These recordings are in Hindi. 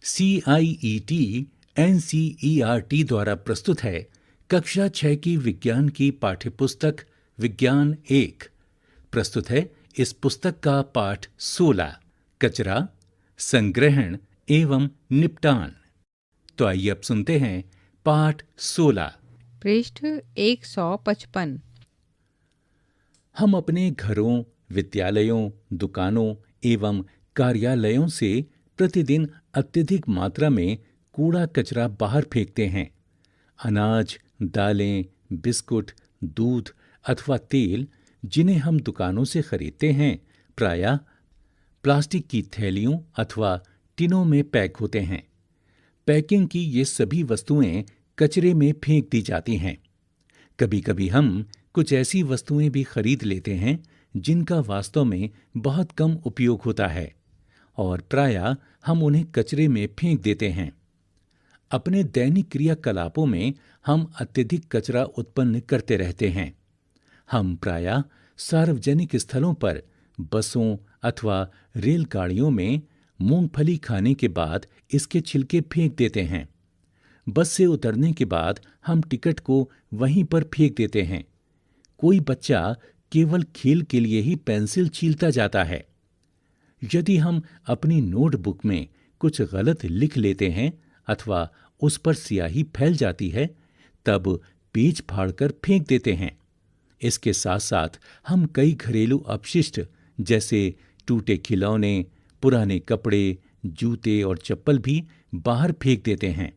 CIET NCERT द्वारा प्रस्तुत है कक्षा 6 की विज्ञान की पाठ्यपुस्तक विज्ञान 1। प्रस्तुत है इस पुस्तक का पाठ 16 कचरा, संग्रहण एवं निपटान। तो आइए अब सुनते हैं पाठ 16। पृष्ठ 155। हम अपने घरों, विद्यालयों, दुकानों एवं कार्यालयों से प्रतिदिन अत्यधिक मात्रा में कूड़ा कचरा बाहर फेंकते हैं। अनाज, दालें, बिस्कुट, दूध अथवा तेल जिन्हें हम दुकानों से खरीदते हैं, प्रायः प्लास्टिक की थैलियों अथवा टिनों में पैक होते हैं। पैकिंग की ये सभी वस्तुएं कचरे में फेंक दी जाती हैं। कभी कभी हम कुछ ऐसी वस्तुएं भी खरीद लेते हैं जिनका वास्तव में बहुत कम उपयोग होता है और प्रायः हम उन्हें कचरे में फेंक देते हैं। अपने दैनिक क्रियाकलापों में हम अत्यधिक कचरा उत्पन्न करते रहते हैं। हम प्रायः सार्वजनिक स्थलों पर बसों अथवा रेलगाड़ियों में मूंगफली खाने के बाद इसके छिलके फेंक देते हैं। बस से उतरने के बाद हम टिकट को वहीं पर फेंक देते हैं। कोई बच्चा केवल खेल के लिए ही पेंसिल छीलता जाता है। यदि हम अपनी नोटबुक में कुछ गलत लिख लेते हैं अथवा उस पर स्याही फैल जाती है, तब पेज फाड़कर फेंक देते हैं। इसके साथ साथ हम कई घरेलू अपशिष्ट जैसे टूटे खिलौने, पुराने कपड़े, जूते और चप्पल भी बाहर फेंक देते हैं।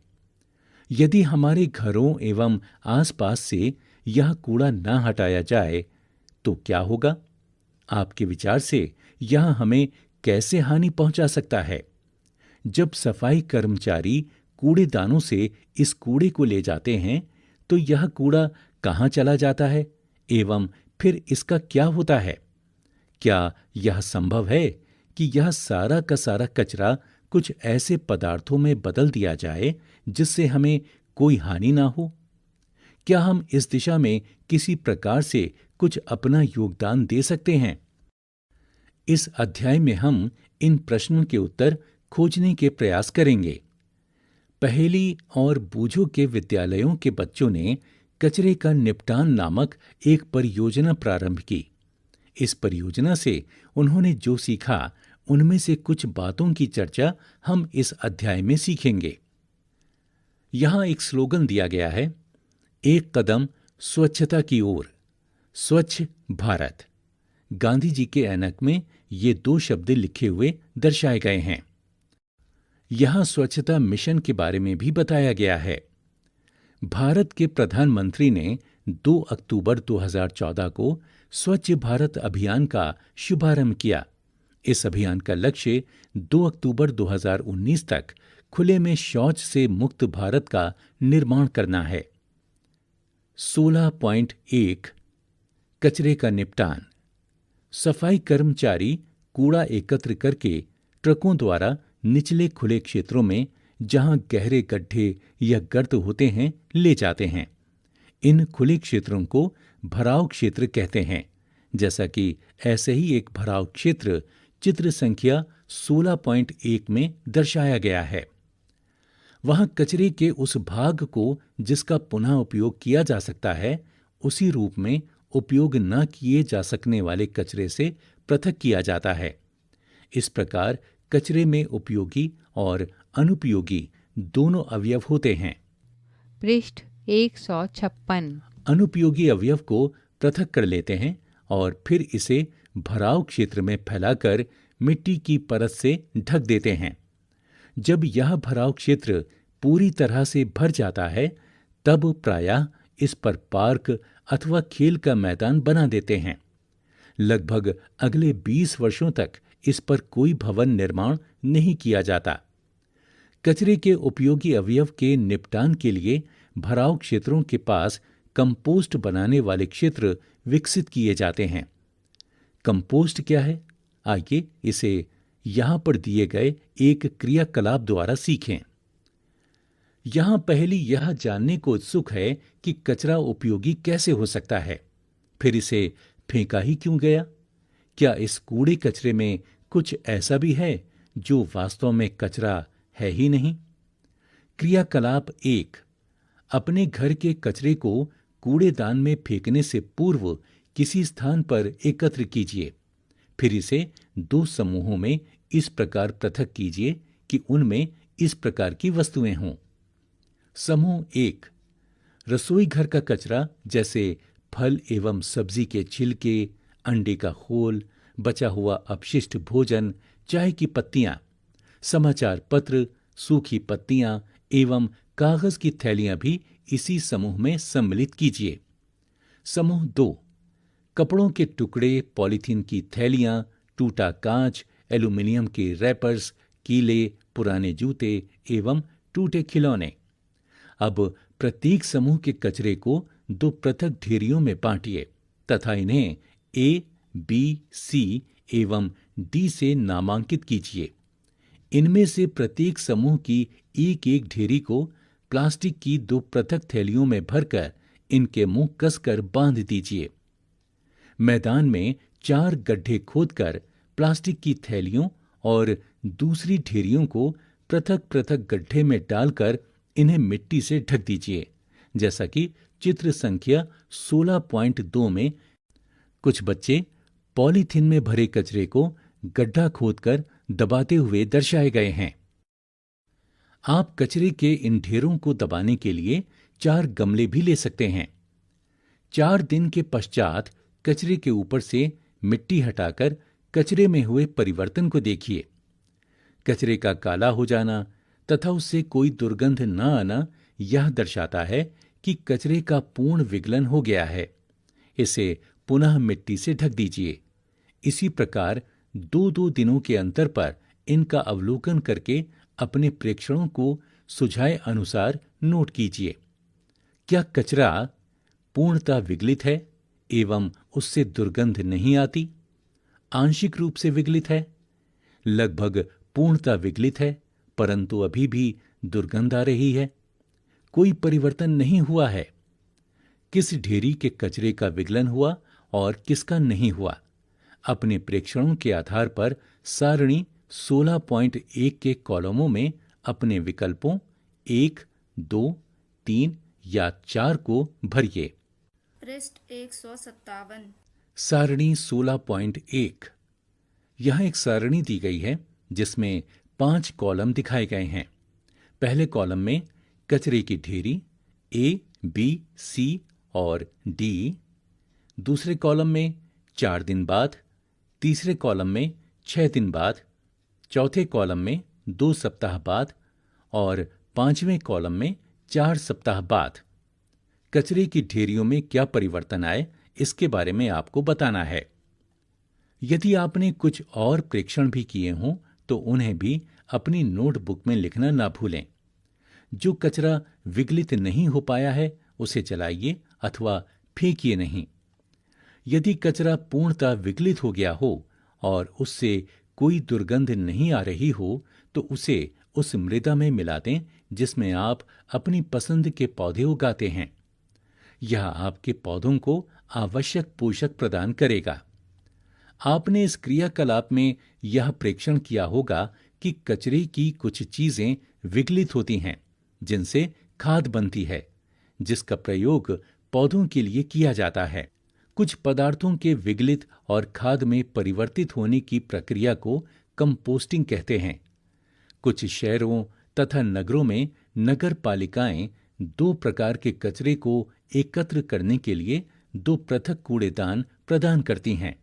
यदि हमारे घरों एवं आसपास से यह कूड़ा न हटाया जाए तो क्या होगा? आपके विचार से यह हमें कैसे हानि पहुंचा सकता है? जब सफाई कर्मचारी कूड़ेदानों से इस कूड़े को ले जाते हैं तो यह कूड़ा कहां चला जाता है एवं फिर इसका क्या होता है? क्या यह संभव है कि यह सारा का सारा कचरा कुछ ऐसे पदार्थों में बदल दिया जाए जिससे हमें कोई हानि ना हो? क्या हम इस दिशा में किसी प्रकार से कुछ अपना योगदान दे सकते हैं? इस अध्याय में हम इन प्रश्नों के उत्तर खोजने के प्रयास करेंगे। पहेली और बूझों के विद्यालयों के बच्चों ने कचरे का निपटान नामक एक परियोजना प्रारंभ की। इस परियोजना से उन्होंने जो सीखा, उनमें से कुछ बातों की चर्चा हम इस अध्याय में सीखेंगे। यहां एक स्लोगन दिया गया है, एक कदम स्वच्छता की ओर, स्वच्छ भारत। गांधी जी के ऐनक में ये 2 शब्द लिखे हुए दर्शाए गए हैं। यहां स्वच्छता मिशन के बारे में भी बताया गया है। भारत के प्रधानमंत्री ने 2 अक्टूबर 2014 को स्वच्छ भारत अभियान का शुभारंभ किया। इस अभियान का लक्ष्य 2 अक्टूबर 2019 तक खुले में शौच से मुक्त भारत का निर्माण करना है। 16.1 कचरे का निपटान। सफाई कर्मचारी कूड़ा एकत्र करके ट्रकों द्वारा निचले खुले क्षेत्रों में, जहां गहरे गड्ढे या गर्त होते हैं, ले जाते हैं। इन खुले क्षेत्रों को भराव क्षेत्र कहते हैं, जैसा कि ऐसे ही एक भराव क्षेत्र चित्र संख्या 16.1 में दर्शाया गया है। वहां कचरे के उस भाग को जिसका पुनः उपयोग किया जा सकता है, उसी रूप में उपयोग न किए जा सकने वाले कचरे से पृथक किया जाता है। इस प्रकार कचरे में उपयोगी और अनुपयोगी दोनों अवयव होते हैं। पृष्ठ 156। अनुपयोगी अवयव को पृथक कर लेते हैं और फिर इसे भराव क्षेत्र में फैलाकर मिट्टी की परत से ढक देते हैं। जब यह भराव क्षेत्र पूरी तरह से भर जाता है, तब प्रायः इस पर पार्क अथवा खेल का मैदान बना देते हैं। लगभग अगले 20 वर्षों तक इस पर कोई भवन निर्माण नहीं किया जाता। कचरे के उपयोगी अवयव के निपटान के लिए भराव क्षेत्रों के पास कंपोस्ट बनाने वाले क्षेत्र विकसित किए जाते हैं। कंपोस्ट क्या है? आइए इसे यहां पर दिए गए एक क्रियाकलाप द्वारा सीखें। यहां पहली यह जानने को उत्सुक है कि कचरा उपयोगी कैसे हो सकता है, फिर इसे फेंका ही क्यों गया? क्या इस कूड़े कचरे में कुछ ऐसा भी है जो वास्तव में कचरा है ही नहीं। क्रियाकलाप 1, अपने घर के कचरे को कूड़ेदान में फेंकने से पूर्व किसी स्थान पर एकत्र कीजिए। फिर इसे 2 समूहों में इस प्रकार पृथक कीजिए कि उनमें इस प्रकार की वस्तुएं हों। समूह 1, रसोई घर का कचरा जैसे फल एवं सब्जी के छिलके, अंडे का खोल, बचा हुआ अपशिष्ट भोजन, चाय की पत्तियां, समाचार पत्र, सूखी पत्तियां एवं कागज की थैलियां भी इसी समूह में सम्मिलित कीजिए। समूह 2, कपड़ों के टुकड़े, पॉलीथीन की थैलियां, टूटा कांच, एल्यूमिनियम के रैपर्स, कीले, पुराने जूते एवं टूटे खिलौने। अब प्रत्येक समूह के कचरे को 2 पृथक ढेरियों में बांटिए तथा इन्हें ए, बी, सी एवं डी से नामांकित कीजिए। इनमें से प्रत्येक समूह की एक एक ढेरी को प्लास्टिक की 2 पृथक थैलियों में भरकर इनके मुंह कसकर बांध दीजिए। मैदान में 4 गड्ढे खोदकर प्लास्टिक की थैलियों और दूसरी ढेरियों को पृथक पृथक गड्ढे में डालकर इन्हें मिट्टी से ढक दीजिए, जैसा कि चित्र संख्या 16.2 में कुछ बच्चे पॉलीथीन में भरे कचरे को गड्ढा खोदकर दबाते हुए दर्शाए गए हैं। आप कचरे के इन ढेरों को दबाने के लिए 4 गमले भी ले सकते हैं। 4 दिन के पश्चात कचरे के ऊपर से मिट्टी हटाकर कचरे में हुए परिवर्तन को देखिए। कचरे का काला हो जाना तथा उससे कोई दुर्गंध न आना यह दर्शाता है कि कचरे का पूर्ण विगलन हो गया है। इसे पुनः मिट्टी से ढक दीजिए। इसी प्रकार 2-2 दिनों के अंतर पर इनका अवलोकन करके अपने प्रेक्षणों को सुझाए अनुसार नोट कीजिए। क्या कचरा पूर्णतः विगलित है एवं उससे दुर्गंध नहीं आती? आंशिक रूप से विगलित है, लगभग पूर्णतः विगलित है, परंतु अभी भी दुर्गंध आ रही है। कोई परिवर्तन नहीं हुआ है। किस ढेरी के कचरे का विगलन हुआ और किसका नहीं हुआ? अपने प्रेक्षणों के आधार पर सारणी 16.1 के कॉलमों में अपने विकल्पों 1, 2, 3 या 4 को भरिए। पृष्ठ 157। सारणी 16.1। यहाँ एक सारणी दी गई है जिसमें 5 कॉलम दिखाए गए हैं। पहले कॉलम में कचरे की ढेरी ए, बी, सी और डी। दूसरे कॉलम में 4 दिन बाद, तीसरे कॉलम में 6 दिन बाद, चौथे कॉलम में 2 सप्ताह बाद और 5वें कॉलम में 4 सप्ताह बाद। कचरे की ढेरियों में क्या परिवर्तन आए इसके बारे में आपको बताना है। यदि आपने कुछ और प्रेक्षण भी किए हों तो उन्हें भी अपनी नोटबुक में लिखना ना भूलें। जो कचरा विगलित नहीं हो पाया है उसे जलाइए अथवा फेंकिए नहीं। यदि कचरा पूर्णतः विगलित हो गया हो और उससे कोई दुर्गंध नहीं आ रही हो तो उसे उस मृदा में मिला दें जिसमें आप अपनी पसंद के पौधे उगाते हैं। यह आपके पौधों को आवश्यक पोषक प्रदान करेगा। आपने इस क्रियाकलाप में यह प्रेक्षण किया होगा कि कचरे की कुछ चीजें विगलित होती हैं जिनसे खाद बनती है, जिसका प्रयोग पौधों के लिए किया जाता है। कुछ पदार्थों के विगलित और खाद में परिवर्तित होने की प्रक्रिया को कंपोस्टिंग कहते हैं। कुछ शहरों तथा नगरों में नगर पालिकाएं 2 प्रकार के कचरे को एकत्र करने के लिए 2 पृथक कूड़ेदान प्रदान करती हैं।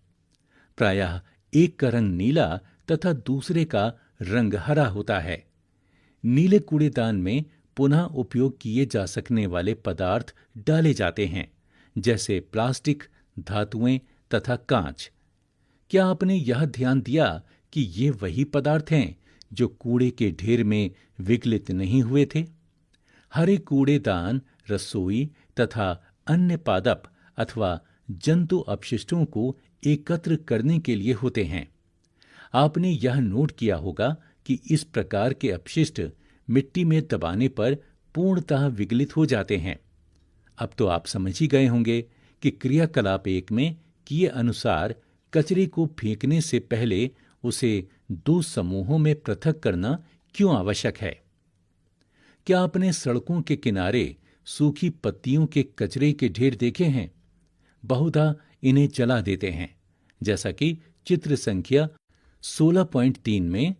प्रायः एक का रंग नीला तथा दूसरे का रंग हरा होता है। नीले कूड़ेदान में पुनः उपयोग किए जा सकने वाले पदार्थ डाले जाते हैं, जैसे प्लास्टिक, धातुएं तथा कांच। क्या आपने यह ध्यान दिया कि ये वही पदार्थ हैं जो कूड़े के ढेर में विगलित नहीं हुए थे? हरे कूड़ेदान रसोई तथा अन्य पादप अथवा जंतु अपशिष्टों को एकत्र करने के लिए होते हैं। आपने यह नोट किया होगा कि इस प्रकार के अपशिष्ट मिट्टी में दबाने पर पूर्णतः विगलित हो जाते हैं। अब तो आप समझ ही गए होंगे कि क्रियाकलाप 1 में किए अनुसार कचरे को फेंकने से पहले उसे 2 समूहों में पृथक करना क्यों आवश्यक है? क्या आपने सड़कों के किनारे सूखी पत्तियों के कचरे के ढेर देखे हैं? बहुधा इन्हें जला देते हैं, जैसा कि चित्र संख्या 16.3 में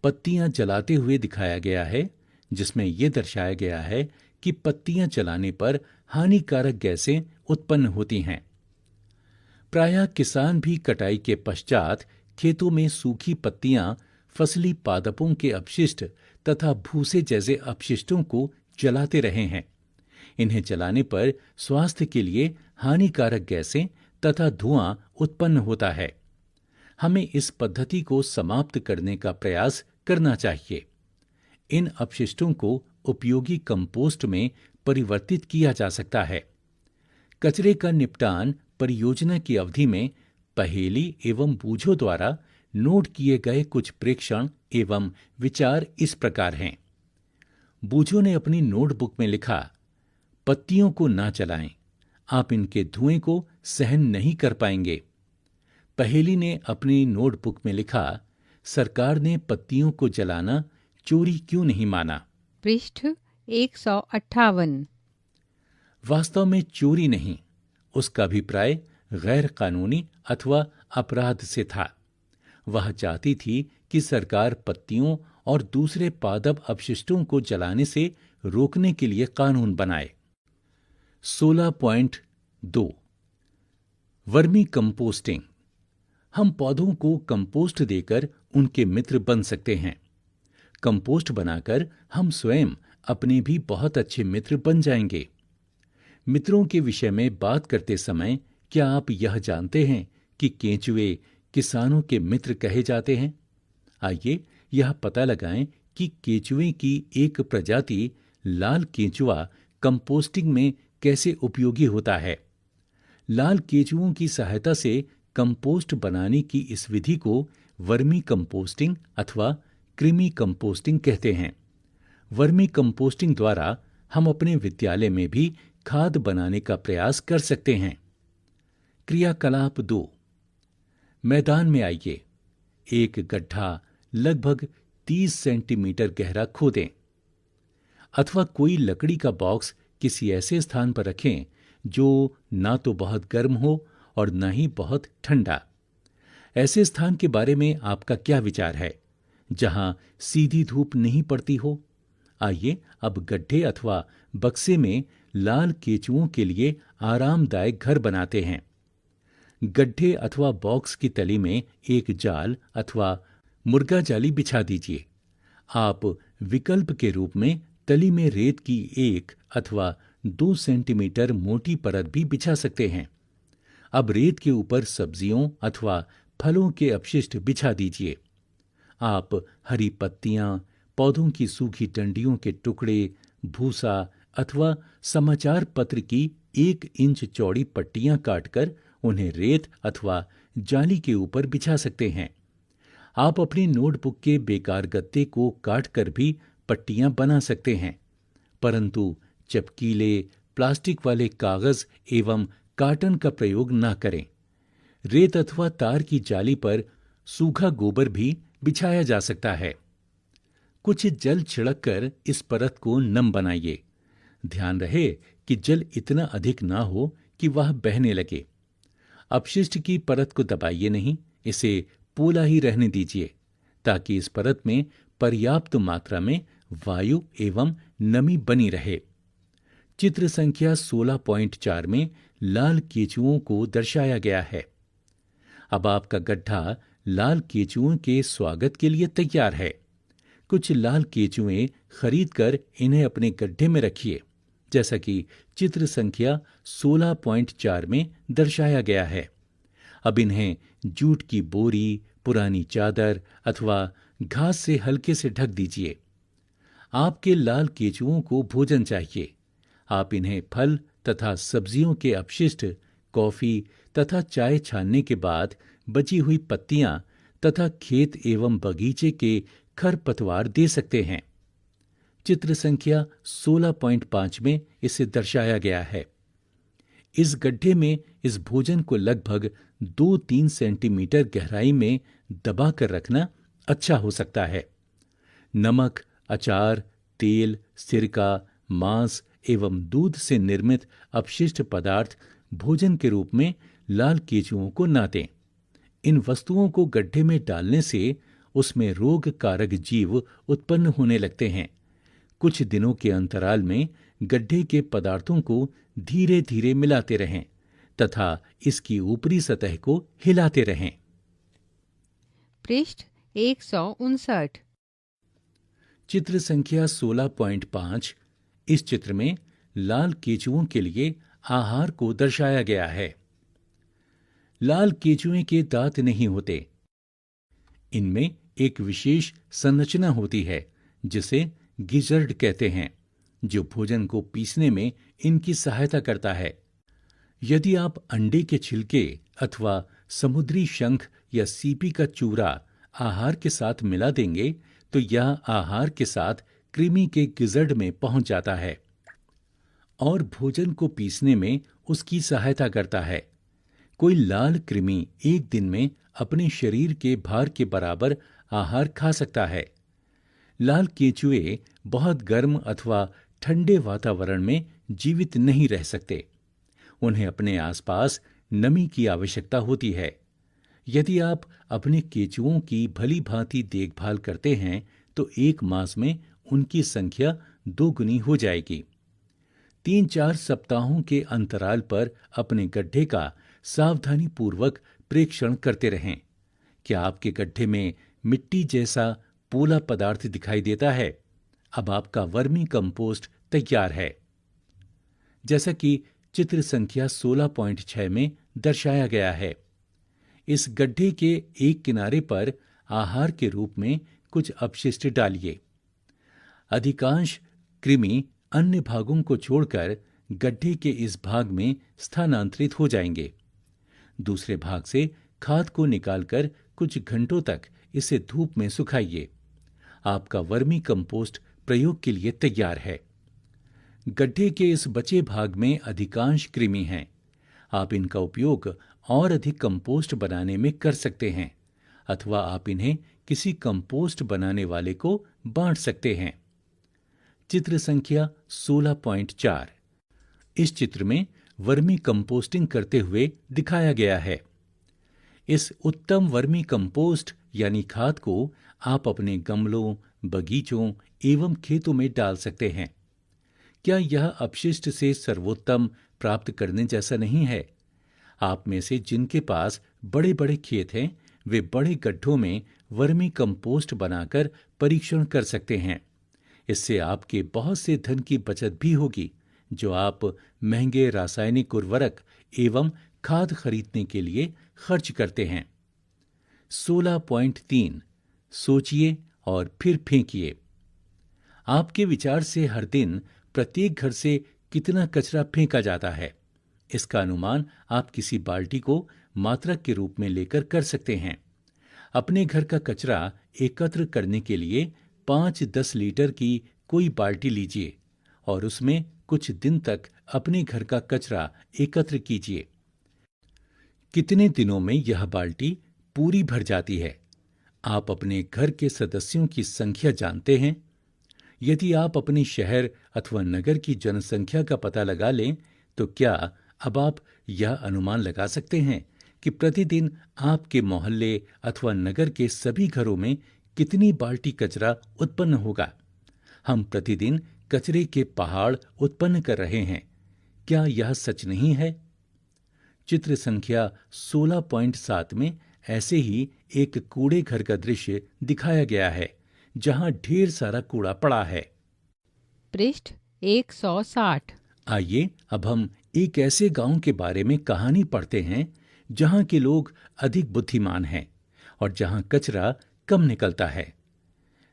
पत्तियां जलाते हुए दिखाया गया है, जिसमें यह दर्शाया गया है कि पत्तियां जलाने पर हानिकारक गैसें उत्पन्न होती हैं। प्रायः किसान भी कटाई के पश्चात खेतों में सूखी पत्तियां, फसली पादपों के अपशिष्ट तथा भूसे जैसे अपशिष्टों को जलाते रहे हैं। इन्हें जलाने पर स्वास्थ्य के लिए हानिकारक गैसें तथा धुआं उत्पन्न होता है। हमें इस पद्धति को समाप्त करने का प्रयास करना चाहिए। इन अपशिष्टों को उपयोगी कंपोस्ट में परिवर्तित किया जा सकता है। कचरे का निपटान परियोजना की अवधि में पहेली एवं बूझों द्वारा नोट किए गए कुछ प्रेक्षण एवं विचार इस प्रकार हैं। बूझों ने अपनी नोटबुक में लिखा, पत्तियों को ना जलाएं, आप इनके धुएं को सहन नहीं कर पाएंगे। पहेली ने अपनी नोटबुक में लिखा, सरकार ने पत्तियों को जलाना चोरी क्यों नहीं माना? पृष्ठ 158। वास्तव में चोरी नहीं, उसका अभिप्राय गैर कानूनी अथवा अपराध से था। वह चाहती थी कि सरकार पत्तियों और दूसरे पादप अपशिष्टों को जलाने से रोकने के लिए कानून बनाए। 16.2 वर्मी कंपोस्टिंग। हम पौधों को कंपोस्ट देकर उनके मित्र बन सकते हैं। कंपोस्ट बनाकर हम स्वयं अपने भी बहुत अच्छे मित्र बन जाएंगे। मित्रों के विषय में बात करते समय क्या आप यह जानते हैं कि केंचुए किसानों के मित्र कहे जाते हैं? आइए यह पता लगाएं कि केंचुए की एक प्रजाति लाल केंचुआ कंपोस्टिंग में कैसे उपयोगी होता है। लाल केंचुओं की सहायता से कंपोस्ट बनाने की इस विधि को वर्मी कंपोस्टिंग अथवा कृमि कंपोस्टिंग कहते हैं। वर्मी कंपोस्टिंग द्वारा हम अपने विद्यालय में भी खाद बनाने का प्रयास कर सकते हैं। क्रियाकलाप 2। मैदान में आइए, एक गड्ढा लगभग 30 सेंटीमीटर गहरा खोदें अथवा कोई लकड़ी का बॉक्स किसी ऐसे स्थान पर रखें जो ना तो बहुत गर्म हो और न ही बहुत ठंडा। ऐसे स्थान के बारे में आपका क्या विचार है जहां सीधी धूप नहीं पड़ती हो? आइए अब गड्ढे अथवा बक्से में लाल केंचुओं के लिए आरामदायक घर बनाते हैं। गड्ढे अथवा बॉक्स की तली में एक जाल अथवा मुर्गा जाली बिछा दीजिए। आप विकल्प के रूप में तली में रेत की 1 अथवा 2 सेंटीमीटर मोटी परत भी बिछा सकते हैं। अब रेत के ऊपर सब्जियों अथवा फलों के अपशिष्ट बिछा दीजिए। आप हरी पत्तियां, पौधों की सूखी डंडियों के टुकड़े, भूसा अथवा समाचार पत्र की 1 इंच चौड़ी पट्टियां काटकर उन्हें रेत अथवा जाली के ऊपर बिछा सकते हैं। आप अपनी नोटबुक के बेकार गत्ते को काटकर भी पट्टियां बना सकते हैं, परंतु चपकीले प्लास्टिक वाले कागज एवं कार्टन का प्रयोग न करें। रेत अथवा तार की जाली पर सूखा गोबर भी बिछाया जा सकता है। कुछ जल छिड़ककर इस परत को नम बनाइए। ध्यान रहे कि जल इतना अधिक ना हो कि वह बहने लगे। अपशिष्ट की परत को दबाइए नहीं, इसे पोला ही रहने दीजिए ताकि इस परत में पर्याप्त मात्रा में वायु एवं नमी बनी रहे। चित्र संख्या 16.4 में लाल केंचुओं को दर्शाया गया है। अब आपका गड्ढा लाल केंचुओं के स्वागत के लिए तैयार है। कुछ लाल केंचुए खरीदकर इन्हें अपने गड्ढे में रखिए, जैसा कि चित्र संख्या 16.4 में दर्शाया गया है। अब इन्हें जूट की बोरी, पुरानी चादर अथवा घास से हल्के से ढक दीजिए। आपके लाल केंचुओं को भोजन चाहिए। आप इन्हें फल तथा सब्जियों के अपशिष्ट, कॉफी तथा चाय छानने के बाद बची हुई पत्तियां तथा खेत एवं बगीचे के खरपतवार दे सकते हैं। चित्र संख्या 16.5 में इसे दर्शाया गया है। इस गड्ढे में इस भोजन को लगभग 2-3 सेंटीमीटर गहराई में दबा कर रखना अच्छा हो सकता है। नमक, अचार, तेल, सिरका, मांस एवं दूध से निर्मित अपशिष्ट पदार्थ भोजन के रूप में लाल केंचुओं को ना दें। इन वस्तुओं को गड्ढे में डालने से उसमें रोग कारक जीव उत्पन्न होने लगते हैं। कुछ दिनों के अंतराल में गड्ढे के पदार्थों को धीरे धीरे मिलाते रहें तथा इसकी ऊपरी सतह को हिलाते रहें। पृष्ठ 159। चित्र संख्या 16.5। इस चित्र में लाल केंचुओं के लिए आहार को दर्शाया गया है। लाल केंचुए के दांत नहीं होते। इनमें एक विशेष संरचना होती है जिसे गिजर्ड कहते हैं, जो भोजन को पीसने में इनकी सहायता करता है। यदि आप अंडे के छिलके अथवा समुद्री शंख या सीपी का चूरा आहार के साथ मिला देंगे तो यह आहार के साथ कृमि के गिजर्ड में पहुंच जाता है और भोजन को पीसने में उसकी सहायता करता है। कोई लाल कृमि एक दिन में अपने शरीर के भार के बराबर आहार खा सकता है। लाल केंचुए बहुत गर्म अथवा ठंडे वातावरण में जीवित नहीं रह सकते। उन्हें अपने आसपास नमी की आवश्यकता होती है। यदि आप अपने केंचुओं की भली भांति देखभाल करते हैं तो एक मास में उनकी संख्या 2 गुनी हो जाएगी। 3-4 सप्ताहों के अंतराल पर अपने गड्ढे का सावधानी पूर्वक प्रेक्षण करते रहें। क्या आपके गड्ढे में मिट्टी जैसा पोला पदार्थ दिखाई देता है? अब आपका वर्मी कंपोस्ट तैयार है, जैसा कि चित्र संख्या 16.6 में दर्शाया गया है। इस गड्ढे के एक किनारे पर आहार के रूप में कुछ अपशिष्ट डालिए। अधिकांश कृमि अन्य भागों को छोड़कर गड्ढे के इस भाग में स्थानांतरित हो जाएंगे। दूसरे भाग से खाद को निकालकर कुछ घंटों तक इसे धूप में सुखाइए। आपका वर्मी कंपोस्ट प्रयोग के लिए तैयार है। गड्ढे के इस बचे भाग में अधिकांश कृमि हैं। आप इनका उपयोग और अधिक कंपोस्ट बनाने में कर सकते हैं अथवा आप इन्हें किसी कंपोस्ट बनाने वाले को बांट सकते हैं। चित्र संख्या 16.4। इस चित्र में वर्मी कंपोस्टिंग करते हुए दिखाया गया है। इस उत्तम वर्मी कंपोस्ट यानी खाद को आप अपने गमलों, बगीचों एवं खेतों में डाल सकते हैं। क्या यह अपशिष्ट से सर्वोत्तम प्राप्त करने जैसा नहीं है? आप में से जिनके पास बड़े बड़े खेत हैं, वे बड़े गड्ढों में वर्मी कंपोस्ट बनाकर परीक्षण कर सकते हैं। इससे आपके बहुत से धन की बचत भी होगी, जो आप महंगे रासायनिक उर्वरक एवं खाद खरीदने के लिए खर्च करते हैं। 16.3 सोचिए और फिर फेंकिए। आपके विचार से हर दिन प्रत्येक घर से कितना कचरा फेंका जाता है, इसका अनुमान आप किसी बाल्टी को मात्रक के रूप में लेकर कर सकते हैं। अपने घर का कचरा एकत्र करने के लिए 5-10 लीटर की कोई बाल्टी लीजिए और उसमें कुछ दिन तक अपने घर का कचरा एकत्र कीजिए। कितने दिनों में यह बाल्टी पूरी भर जाती है? आप अपने घर के सदस्यों की संख्या जानते हैं? यदि आप अपने शहर अथवा नगर की जनसंख्या का पता लगा लें तो क्या अब आप यह अनुमान लगा सकते हैं कि प्रतिदिन आपके मोहल्ले अथवा नगर के सभी घरों में कितनी बाल्टी कचरा उत्पन्न होगा? हम प्रतिदिन कचरे के पहाड़ उत्पन्न कर रहे हैं। क्या यह सच नहीं है? चित्र संख्या 16.7 में ऐसे ही एक कूड़े घर का दृश्य दिखाया गया है, जहां ढेर सारा कूड़ा पड़ा है। पृष्ठ 160। आइए अब हम एक ऐसे गांव के बारे में कहानी पढ़ते हैं जहां के लोग अधिक बुद्धिमान हैं और जहां कचरा कम निकलता है।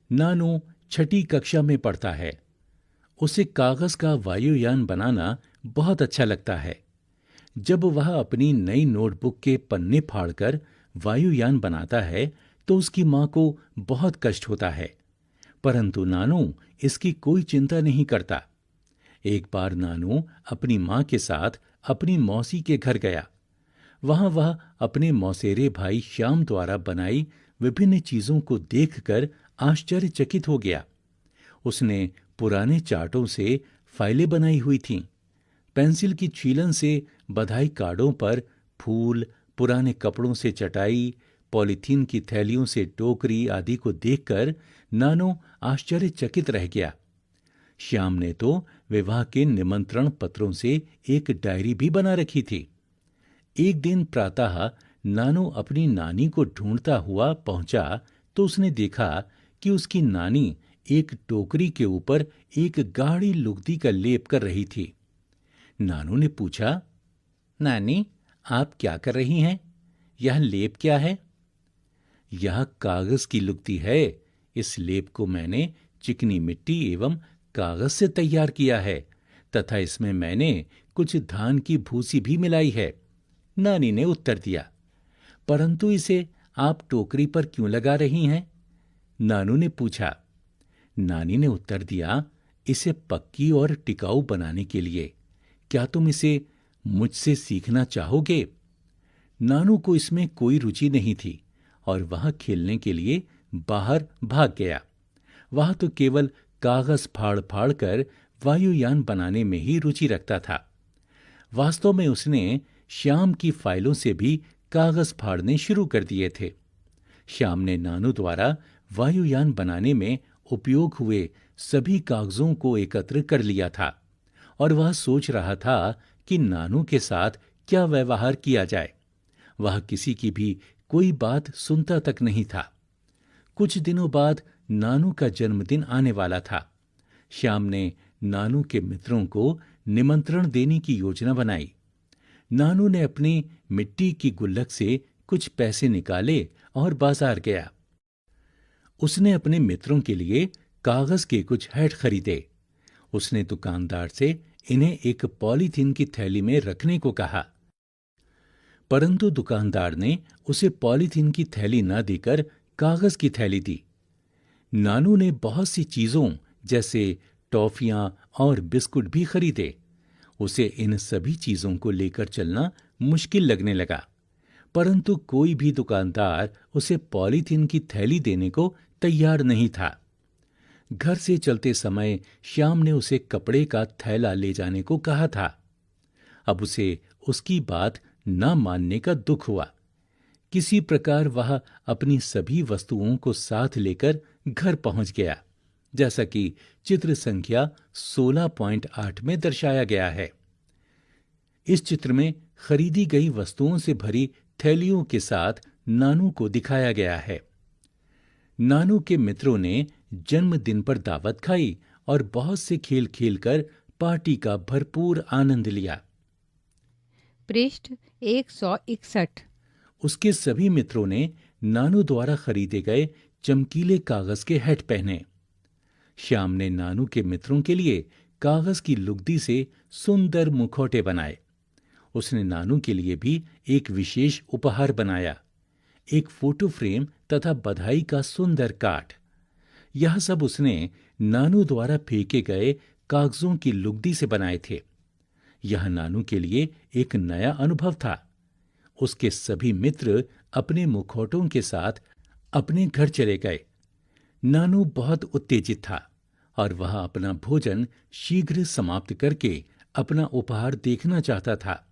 नानू 6ठी कक्षा में पढ़ता है। उसे कागज का वायुयान बनाना बहुत अच्छा लगता है। जब वह अपनी नई नोटबुक के पन्ने फाड़कर वायुयान बनाता है तो उसकी मां को बहुत कष्ट होता है, परंतु नानू इसकी कोई चिंता नहीं करता। एक बार नानू अपनी मां के साथ अपनी मौसी के घर गया। वहां वह अपने मौसेरे भाई श्याम द्वारा बनाई विभिन्न चीजों को देखकर आश्चर्यचकित हो गया। उसने पुराने चार्टों से फाइलें बनाई हुई थीं। पेंसिल की छीलन से बधाई कार्डों पर फूल, पुराने कपड़ों से चटाई, पॉलीथीन की थैलियों से टोकरी आदि को देखकर नानो आश्चर्यचकित रह गया। श्याम ने तो विवाह के निमंत्रण पत्रों से एक डायरी भी बना रखी थी। एक दिन प्रातः नानो अपनी नानी को ढूंढता हुआ पहुंचा तो उसने देखा कि उसकी नानी एक टोकरी के ऊपर एक गाढ़ी लुगदी का लेप कर रही थी। नानू ने पूछा, नानी, आप क्या कर रही हैं? यह लेप क्या है? यह कागज की लुगदी है। इस लेप को मैंने चिकनी मिट्टी एवं कागज से तैयार किया है तथा इसमें मैंने कुछ धान की भूसी भी मिलाई है, नानी ने उत्तर दिया। परंतु इसे आप टोकरी पर क्यों लगा रही हैं? नानू ने पूछा। नानी ने उत्तर दिया, इसे पक्की और टिकाऊ बनाने के लिए। क्या तुम इसे मुझसे सीखना चाहोगे? नानू को इसमें कोई रुचि नहीं थी और वह खेलने के लिए बाहर भाग गया। वह तो केवल कागज फाड़ फाड़ कर वायुयान बनाने में ही रुचि रखता था। वास्तव में उसने श्याम की फाइलों से भी कागज फाड़ने शुरू कर दिए थे। श्याम ने नानू द्वारा वायुयान बनाने में उपयोग हुए सभी कागजों को एकत्र कर लिया था और वह सोच रहा था कि नानू के साथ क्या व्यवहार किया जाए। वह किसी की भी कोई बात सुनता तक नहीं था। कुछ दिनों बाद नानू का जन्मदिन आने वाला था। श्याम ने नानू के मित्रों को निमंत्रण देने की योजना बनाई। नानू ने अपनी मिट्टी की गुल्लक से कुछ पैसे निकाले और बाजार गया। उसने अपने मित्रों के लिए कागज के कुछ हैट खरीदे। उसने दुकानदार से इन्हें एक पॉलीथीन की थैली में रखने को कहा, परंतु दुकानदार ने उसे पॉलीथीन की थैली न देकर कागज की थैली दी। नानू ने बहुत सी चीजों जैसे टॉफियां और बिस्कुट भी खरीदे। उसे इन सभी चीजों को लेकर चलना मुश्किल लगने लगा, परंतु कोई भी दुकानदार उसे पॉलीथीन की थैली देने को तैयार नहीं था। घर से चलते समय श्याम ने उसे कपड़े का थैला ले जाने को कहा था। अब उसे उसकी बात न मानने का दुख हुआ। किसी प्रकार वह अपनी सभी वस्तुओं को साथ लेकर घर पहुंच गया, जैसा कि चित्र संख्या 16.8 में दर्शाया गया है। इस चित्र में खरीदी गई वस्तुओं से भरी थैलियों के साथ नानू को दिखाया गया है। नानू के मित्रों ने जन्मदिन पर दावत खाई और बहुत से खेल खेलकर पार्टी का भरपूर आनंद लिया। पृष्ठ 161। उसके सभी मित्रों ने नानू द्वारा खरीदे गए चमकीले कागज के हैट पहने। श्याम ने नानू के मित्रों के लिए कागज की लुगदी से सुंदर मुखौटे बनाए। उसने नानू के लिए भी एक विशेष उपहार बनाया, एक फोटो फ्रेम तथा बधाई का सुंदर कार्ड। यह सब उसने नानू द्वारा फेंके गए कागजों की लुगदी से बनाए थे। यह नानू के लिए एक नया अनुभव था। उसके सभी मित्र अपने मुखौटों के साथ अपने घर चले गए। नानू बहुत उत्तेजित था और वह अपना भोजन शीघ्र समाप्त करके अपना उपहार देखना चाहता था।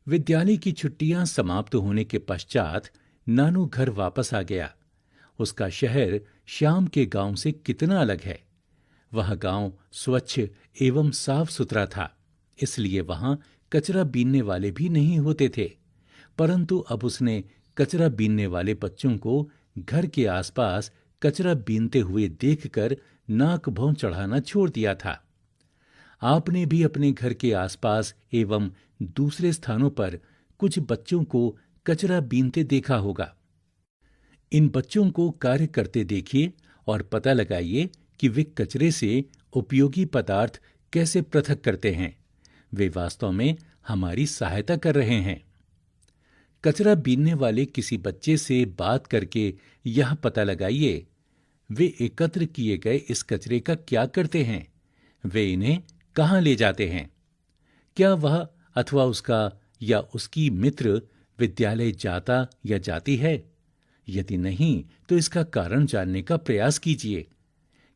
विद्यालय की छुट्टियां समाप्त होने के पश्चात नानू घर वापस आ गया। उसका शहर श्याम के गांव से कितना अलग है। वह गांव स्वच्छ एवं साफ सुथरा था, इसलिए वहां कचरा बीनने वाले भी नहीं होते थे। परंतु अब उसने कचरा बीनने वाले बच्चों को घर के आसपास कचरा बीनते हुए देखकर नाक भौं चढ़ाना छोड़ दिया था। आपने भी अपने घर के आसपास एवं दूसरे स्थानों पर कुछ बच्चों को कचरा बीनते देखा होगा। इन बच्चों को कार्य करते देखिए और पता लगाइए कि वे कचरे से उपयोगी पदार्थ कैसे पृथक करते हैं। वे वास्तव में हमारी सहायता कर रहे हैं। कचरा बीनने वाले किसी बच्चे से बात करके यह पता लगाइए वे एकत्र किए गए इस कचरे का क्या करते हैं, वे इन्हें कहाँ ले जाते हैं। क्या वह अथवा उसका या उसकी मित्र विद्यालय जाता या जाती है? यदि नहीं, तो इसका कारण जानने का प्रयास कीजिए।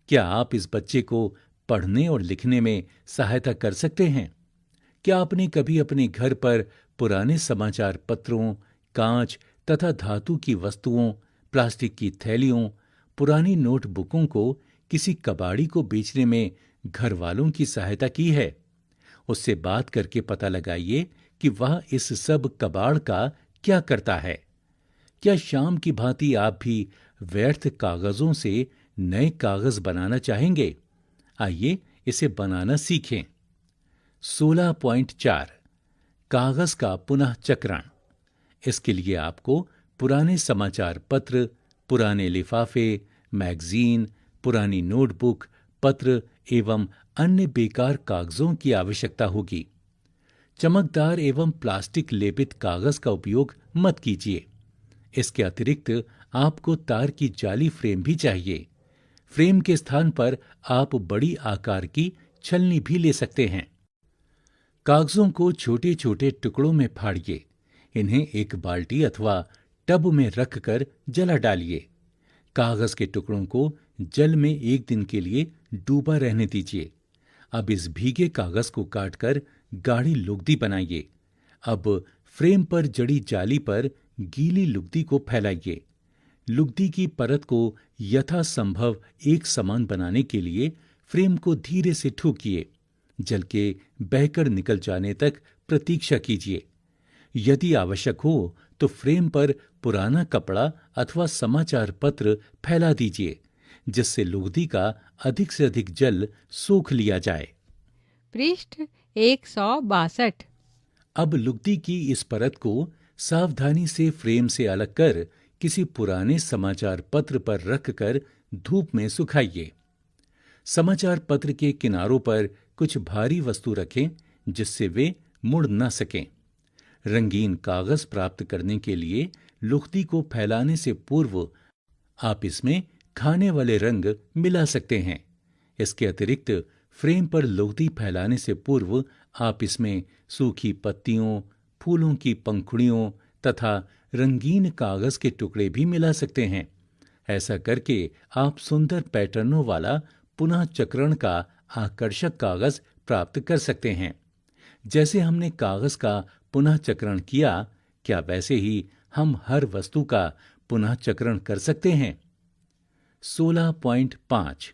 क्या आप इस बच्चे को पढ़ने और लिखने में सहायता कर सकते हैं? क्या आपने कभी अपने घर पर पुराने समाचार पत्रों, कांच तथा धातु की वस्तुओं, प्लास्टिक की थैलियों, पुरानी नोटबुकों को किसी कबाड़ी को बेचने में घर वालों की सहायता की है? उससे बात करके पता लगाइए कि वह इस सब कबाड़ का क्या करता है। क्या शाम की भांति आप भी व्यर्थ कागजों से नए कागज बनाना चाहेंगे? आइए इसे बनाना सीखें। 16.4 कागज का पुनः चक्रण। इसके लिए आपको पुराने समाचार पत्र, पुराने लिफाफे, मैगजीन, पुरानी नोटबुक, पत्र एवं अन्य बेकार कागजों की आवश्यकता होगी। चमकदार एवं प्लास्टिक लेपित कागज का उपयोग मत कीजिए। इसके अतिरिक्त आपको तार की जाली फ्रेम भी चाहिए। फ्रेम के स्थान पर आप बड़ी आकार की छलनी भी ले सकते हैं। कागजों को छोटे छोटे टुकड़ों में फाड़िए। इन्हें एक बाल्टी अथवा टब में रखकर जला डालिए। कागज के टुकड़ों को जल में 1 दिन के लिए डूबा रहने दीजिए। अब इस भीगे कागज को काटकर गाढ़ी लुगदी बनाइए। अब फ्रेम पर जड़ी जाली पर गीली लुगदी को फैलाइए। लुगदी की परत को यथासंभव एक समान बनाने के लिए फ्रेम को धीरे से ठोकिए। जल के बहकर निकल जाने तक प्रतीक्षा कीजिए। यदि आवश्यक हो तो फ्रेम पर पुराना कपड़ा अथवा समाचार पत्र फैला दीजिए, जिससे लुगदी का अधिक से अधिक जल सोख लिया जाए। पृष्ठ 162। अब लुगदी की इस परत को सावधानी से फ्रेम से अलग कर किसी पुराने समाचार पत्र पर रखकर धूप में सुखाइए। समाचार पत्र के किनारों पर कुछ भारी वस्तु रखें जिससे वे मुड़ न सकें। रंगीन कागज प्राप्त करने के लिए लुगदी को फैलाने से पूर्व आप इसमें खाने वाले रंग मिला सकते हैं। इसके अतिरिक्त फ्रेम पर लुगदी फैलाने से पूर्व आप इसमें सूखी पत्तियों, फूलों की पंखुड़ियों तथा रंगीन कागज के टुकड़े भी मिला सकते हैं। ऐसा करके आप सुंदर पैटर्नों वाला पुनः चक्रण का आकर्षक कागज प्राप्त कर सकते हैं। जैसे हमने कागज का पुनः चक्रण किया, क्या वैसे ही हम हर वस्तु का पुनः चक्रण कर सकते हैं? 16.5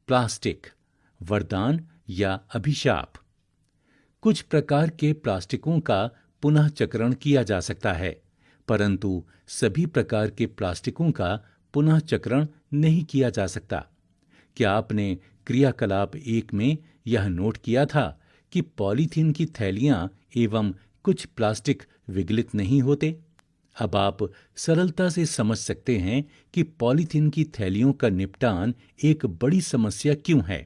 प्लास्टिक वरदान या अभिशाप। कुछ प्रकार के प्लास्टिकों का पुनः चक्रण किया जा सकता है, परंतु सभी प्रकार के प्लास्टिकों का पुनः चक्रण नहीं किया जा सकता। क्या आपने क्रियाकलाप 1 में यह नोट किया था कि पॉलीथीन की थैलियां एवं कुछ प्लास्टिक विगलित नहीं होते? अब आप सरलता से समझ सकते हैं कि पॉलीथीन की थैलियों का निपटान एक बड़ी समस्या क्यों है।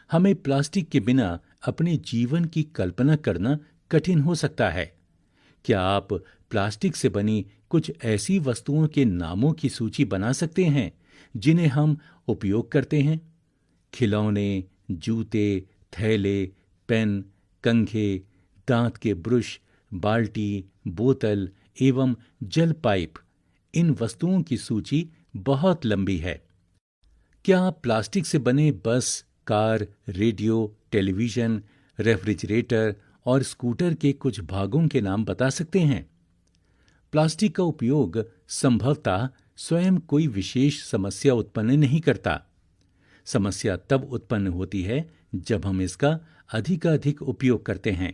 हमें प्लास्टिक के बिना अपने जीवन की कल्पना करना कठिन हो सकता है। क्या आप प्लास्टिक से बनी कुछ ऐसी वस्तुओं के नामों की सूची बना सकते हैं जिन्हें हम उपयोग करते हैं? खिलौने, जूते, थैले, पेन, कंघे, दांत के ब्रश, बाल्टी, बोतल एवं जल पाइप। इन वस्तुओं की सूची बहुत लंबी है। क्या आप प्लास्टिक से बने बस, कार, रेडियो, टेलीविजन, रेफ्रिजरेटर और स्कूटर के कुछ भागों के नाम बता सकते हैं? प्लास्टिक का उपयोग संभवतः स्वयं कोई विशेष समस्या उत्पन्न नहीं करता। समस्या तब उत्पन्न होती है जब हम इसका अधिकाधिक उपयोग करते हैं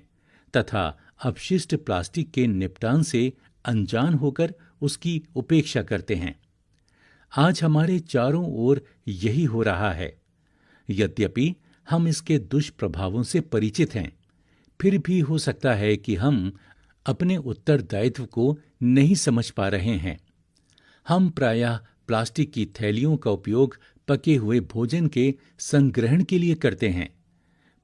तथा अपशिष्ट प्लास्टिक के निपटान से अनजान होकर उसकी उपेक्षा करते हैं। आज हमारे चारों ओर यही हो रहा है। यद्यपि हम इसके दुष्प्रभावों से परिचित हैं, फिर भी हो सकता है कि हम अपने उत्तरदायित्व को नहीं समझ पा रहे हैं। हम प्रायः प्लास्टिक की थैलियों का उपयोग पके हुए भोजन के संग्रहण के लिए करते हैं।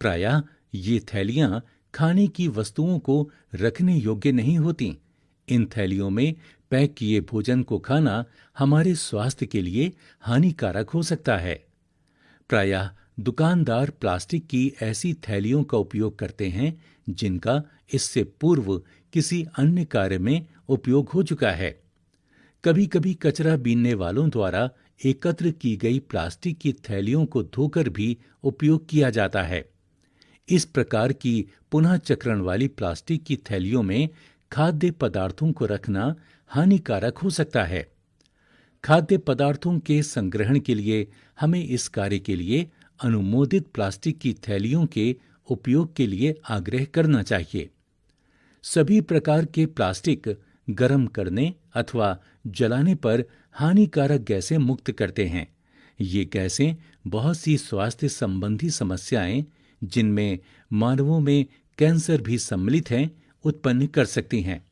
प्रायः ये थैलियां खाने की वस्तुओं को रखने योग्य नहीं होती। इन थैलियों में पैक किए भोजन को खाना हमारे स्वास्थ्य के लिए हानिकारक हो सकता है। प्रायः दुकानदार प्लास्टिक की ऐसी थैलियों का उपयोग करते हैं जिनका इससे पूर्व किसी अन्य कार्य में उपयोग हो चुका है। कभी कभी कचरा बीनने वालों द्वारा एकत्र की गई प्लास्टिक की थैलियों को धोकर भी उपयोग किया जाता है। इस प्रकार की पुनः चक्रण वाली प्लास्टिक की थैलियों में खाद्य पदार्थों को रखना हानिकारक हो सकता है। खाद्य पदार्थों के संग्रहण के लिए हमें इस कार्य के लिए अनुमोदित प्लास्टिक की थैलियों के उपयोग के लिए आग्रह करना चाहिए। सभी प्रकार के प्लास्टिक गर्म करने अथवा जलाने पर हानिकारक गैसें मुक्त करते हैं। ये गैसें बहुत सी स्वास्थ्य संबंधी समस्याएं, जिनमें मानवों में कैंसर भी सम्मिलित हैं, उत्पन्न कर सकती हैं।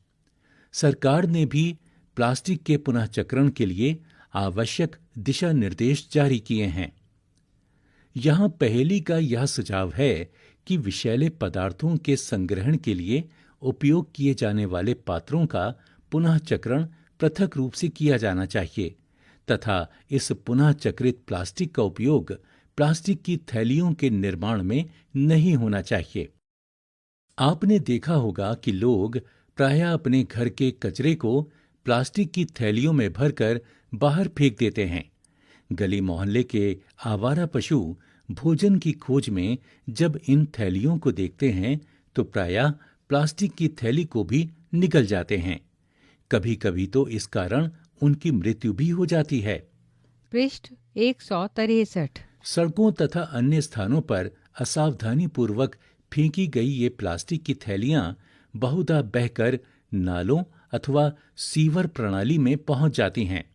सरकार ने भी प्लास्टिक के पुनः चक्रण के लिए आवश्यक दिशा निर्देश जारी किए हैं। यहाँ पहेली का यह सुझाव है कि विषैले पदार्थों के संग्रहण के लिए उपयोग किए जाने वाले पात्रों का पुनः चक्रण पृथक रूप से किया जाना चाहिए तथा इस पुनः चक्रित प्लास्टिक का उपयोग प्लास्टिक की थैलियों के निर्माण में नहीं होना चाहिए। आपने देखा होगा कि लोग प्रायः अपने घर के कचरे को प्लास्टिक की थैलियों में भरकर बाहर फेंक देते हैं। गली मोहल्ले के आवारा पशु भोजन की खोज में जब इन थैलियों को देखते हैं तो प्रायः प्लास्टिक की थैली को भी निगल जाते हैं। कभी कभी तो इस कारण उनकी मृत्यु भी हो जाती है। पृष्ठ 163। सड़कों तथा अन्य स्थानों पर असावधानी पूर्वक फेंकी गई ये प्लास्टिक की थैलियां बहुधा बहकर नालों अथवा सीवर प्रणाली में पहुंच जाती हैं।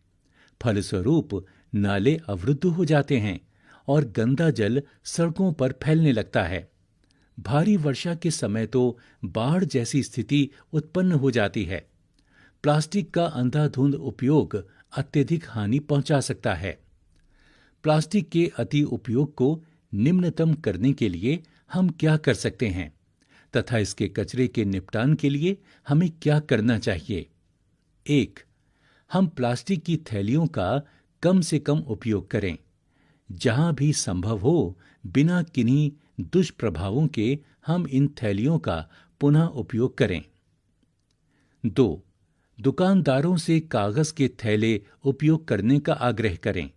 फलस्वरूप नाले अवरुद्ध हो जाते हैं और गंदा जल सड़कों पर फैलने लगता है। भारी वर्षा के समय तो बाढ़ जैसी स्थिति उत्पन्न हो जाती है। प्लास्टिक का अंधाधुंध उपयोग अत्यधिक हानि पहुंचा सकता है। प्लास्टिक के अति उपयोग को निम्नतम करने के लिए हम क्या कर सकते हैं तथा इसके कचरे के निपटान के लिए हमें क्या करना चाहिए? 1. हम प्लास्टिक की थैलियों का कम से कम उपयोग करें। जहां भी संभव हो बिना किन्हीं दुष्प्रभावों के हम इन थैलियों का पुनः उपयोग करें। 2. दुकानदारों से कागज के थैले उपयोग करने का आग्रह करें।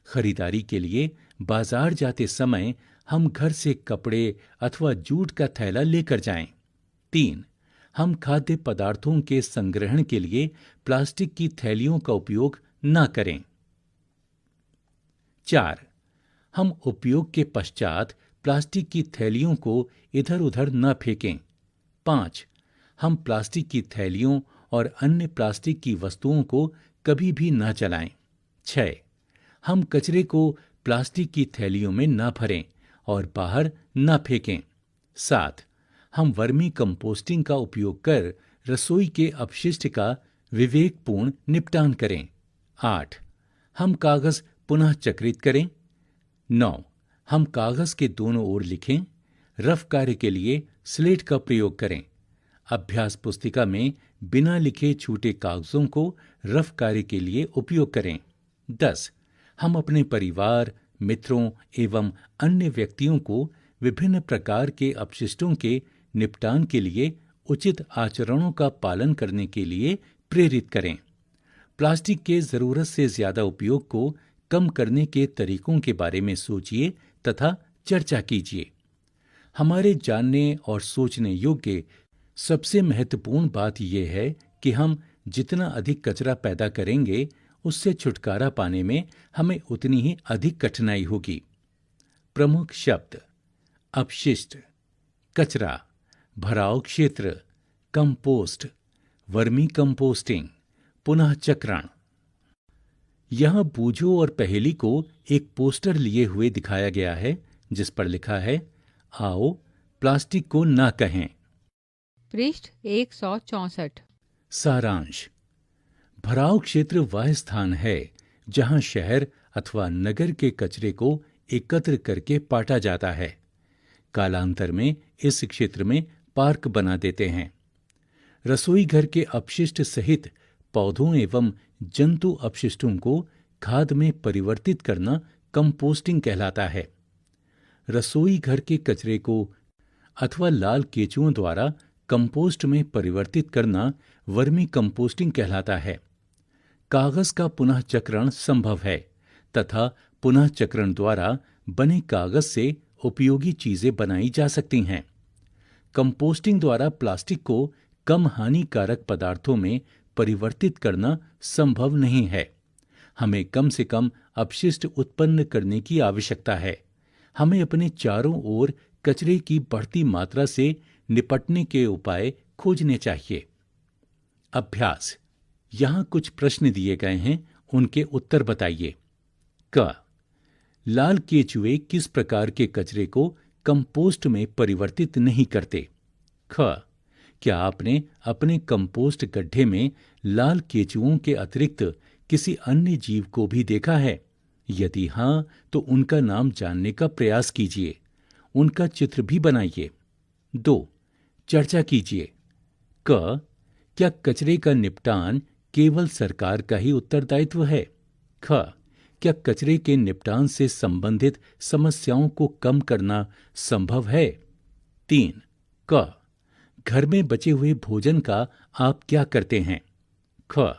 खरीदारी के लिए बाजार जाते समय हम घर से कपड़े अथवा जूट का थैला लेकर जाएं। 3. हम खाद्य पदार्थों के संग्रहण के लिए प्लास्टिक की थैलियों का उपयोग न करें। 4. हम उपयोग के पश्चात प्लास्टिक की थैलियों को इधर उधर न फेंकें। 5. हम प्लास्टिक की थैलियों और अन्य प्लास्टिक की वस्तुओं को कभी भी न जलाएं। 6. हम कचरे को प्लास्टिक की थैलियों में न भरें और बाहर न फेंकें। 7. हम वर्मी कंपोस्टिंग का उपयोग कर रसोई के अपशिष्ट का विवेकपूर्ण निपटान करें। 8. हम कागज पुनः चक्रित करें। 9. हम कागज के दोनों ओर लिखें। रफ कार्य के लिए स्लेट का प्रयोग करें। अभ्यास पुस्तिका में बिना लिखे छूटे कागजों को रफ कार्य के लिए उपयोग करें। 10. हम अपने परिवार, मित्रों एवं अन्य व्यक्तियों को विभिन्न प्रकार के अपशिष्टों के निपटान के लिए उचित आचरणों का पालन करने के लिए प्रेरित करें। प्लास्टिक के जरूरत से ज्यादा उपयोग को कम करने के तरीकों के बारे में सोचिए तथा चर्चा कीजिए। हमारे जानने और सोचने योग्य सबसे महत्वपूर्ण बात यह है कि हम जितना अधिक कचरा पैदा करेंगे उससे छुटकारा पाने में हमें उतनी ही अधिक कठिनाई होगी। प्रमुख शब्द: अपशिष्ट, कचरा, भराव क्षेत्र, कंपोस्ट, वर्मी कंपोस्टिंग, पुनः चक्रण। यहाँ बूझो और पहेली को एक पोस्टर लिए हुए दिखाया गया है जिस पर लिखा है, आओ प्लास्टिक को ना कहें। पृष्ठ 164। सारांश: भराव क्षेत्र वह स्थान है जहां शहर अथवा नगर के कचरे को एकत्र करके पाटा जाता है। कालांतर में इस क्षेत्र में पार्क बना देते हैं। रसोई घर के अपशिष्ट सहित पौधों एवं जंतु अपशिष्टों को खाद में परिवर्तित करना कंपोस्टिंग कहलाता है। रसोई घर के कचरे को अथवा लाल केंचुओं द्वारा कंपोस्ट में परिवर्तित करना वर्मी कंपोस्टिंग कहलाता है। कागज का पुनः चक्रण संभव है तथा पुनः चक्रण द्वारा बने कागज से उपयोगी चीजें बनाई जा सकती हैं। कंपोस्टिंग द्वारा प्लास्टिक को कम हानिकारक पदार्थों में परिवर्तित करना संभव नहीं है। हमें कम से कम अपशिष्ट उत्पन्न करने की आवश्यकता है। हमें अपने चारों ओर कचरे की बढ़ती मात्रा से निपटने के उपाय खोजने चाहिए। अभ्यास। यहाँ कुछ प्रश्न दिए गए हैं, उनके उत्तर बताइए। क. लाल केचुए किस प्रकार के कचरे को कंपोस्ट में परिवर्तित नहीं करते? ख. क्या आपने अपने कंपोस्ट गड्ढे में लाल केचुओं के अतिरिक्त किसी अन्य जीव को भी देखा है? यदि हां, तो उनका नाम जानने का प्रयास कीजिए। उनका चित्र भी बनाइए। 2. चर्चा कीजिए। क. क्या कचरे का निपटान केवल सरकार का ही उत्तरदायित्व है? ख. क्या कचरे के निपटान से संबंधित समस्याओं को कम करना संभव है? 3. क. घर में बचे हुए भोजन का आप क्या करते हैं? ख.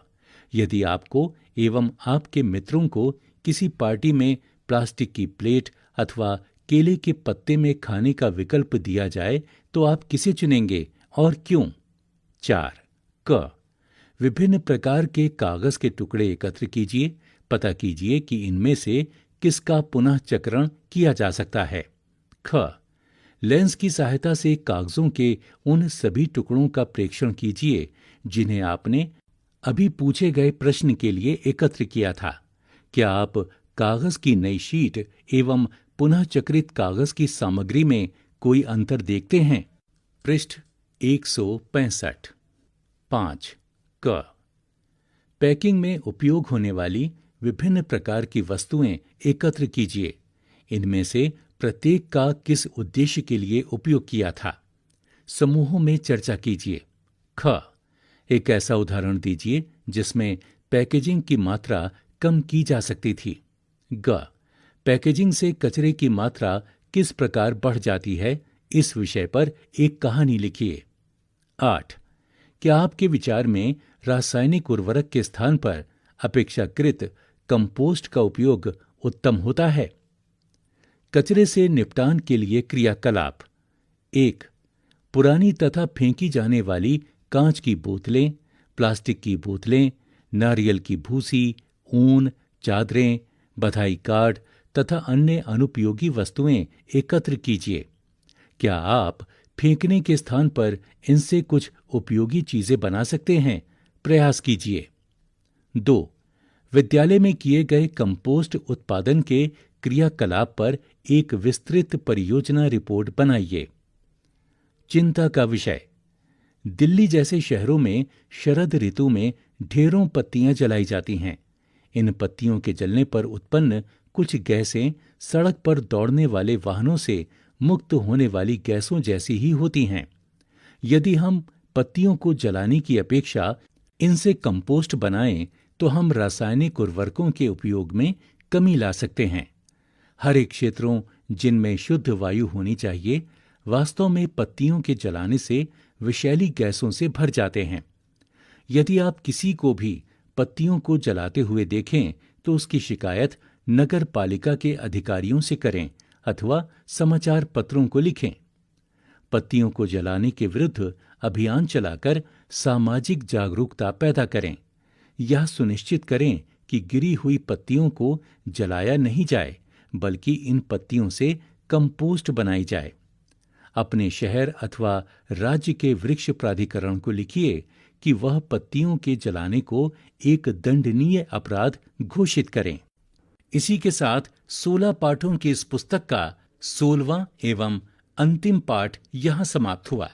यदि आपको एवं आपके मित्रों को किसी पार्टी में प्लास्टिक की प्लेट अथवा केले के पत्ते में खाने का विकल्प दिया जाए तो आप किसे चुनेंगे और क्यों? 4. क. विभिन्न प्रकार के कागज के टुकड़े एकत्र कीजिए। पता कीजिए कि इनमें से किसका पुनः चक्रण किया जा सकता है। ख. लेंस की सहायता से कागजों के उन सभी टुकड़ों का प्रेक्षण कीजिए जिन्हें आपने अभी पूछे गए प्रश्न के लिए एकत्र किया था। क्या आप कागज की नई शीट एवं पुनः चक्रित कागज की सामग्री में कोई अंतर देखते हैं? पृष्ठ 165। 5. क. पैकिंग में उपयोग होने वाली विभिन्न प्रकार की वस्तुएं एकत्र कीजिए। इनमें से प्रत्येक का किस उद्देश्य के लिए उपयोग किया था? समूहों में चर्चा कीजिए। ख. एक ऐसा उदाहरण दीजिए जिसमें पैकेजिंग की मात्रा कम की जा सकती थी। ग. पैकेजिंग से कचरे की मात्रा किस प्रकार बढ़ जाती है, इस विषय पर एक कहानी लिखिए। 8. क्या आपके विचार में रासायनिक उर्वरक के स्थान पर अपेक्षाकृत कंपोस्ट का उपयोग उत्तम होता है? कचरे से निपटान के लिए क्रियाकलाप। 1. पुरानी तथा फेंकी जाने वाली कांच की बोतलें, प्लास्टिक की बोतलें, नारियल की भूसी, ऊन, चादरें, बधाई कार्ड तथा अन्य अनुपयोगी वस्तुएं एकत्र कीजिए। क्या आप फेंकने के स्थान पर इनसे कुछ उपयोगी चीजें बना सकते हैं? प्रयास कीजिए। 2. विद्यालय में किए गए कंपोस्ट उत्पादन के क्रियाकलाप पर एक विस्तृत परियोजना रिपोर्ट बनाइए। चिंता का विषय। दिल्ली जैसे शहरों में शरद ऋतु में ढेरों पत्तियां जलाई जाती हैं। इन पत्तियों के जलने पर उत्पन्न कुछ गैसें सड़क पर दौड़ने वाले वाहनों से मुक्त होने वाली गैसों जैसी ही होती हैं। यदि हम पत्तियों को जलाने की अपेक्षा इनसे कंपोस्ट बनाएं तो हम रासायनिक उर्वरकों के उपयोग में कमी ला सकते हैं। हरे क्षेत्रों जिनमें शुद्ध वायु होनी चाहिए वास्तव में पत्तियों के जलाने से विषैली गैसों से भर जाते हैं। यदि आप किसी को भी पत्तियों को जलाते हुए देखें तो उसकी शिकायत नगर पालिका के अधिकारियों से करें अथवा समाचार पत्रों को लिखें। पत्तियों को जलाने के विरुद्ध अभियान चलाकर सामाजिक जागरूकता पैदा करें। यह सुनिश्चित करें कि गिरी हुई पत्तियों को जलाया नहीं जाए, बल्कि इन पत्तियों से कंपोस्ट बनाई जाए। अपने शहर अथवा राज्य के वृक्ष प्राधिकरण को लिखिए कि वह पत्तियों के जलाने को एक दंडनीय अपराध घोषित करें। इसी के साथ 16 पाठों की इस पुस्तक का 16वां एवं अंतिम पाठ यहां समाप्त हुआ।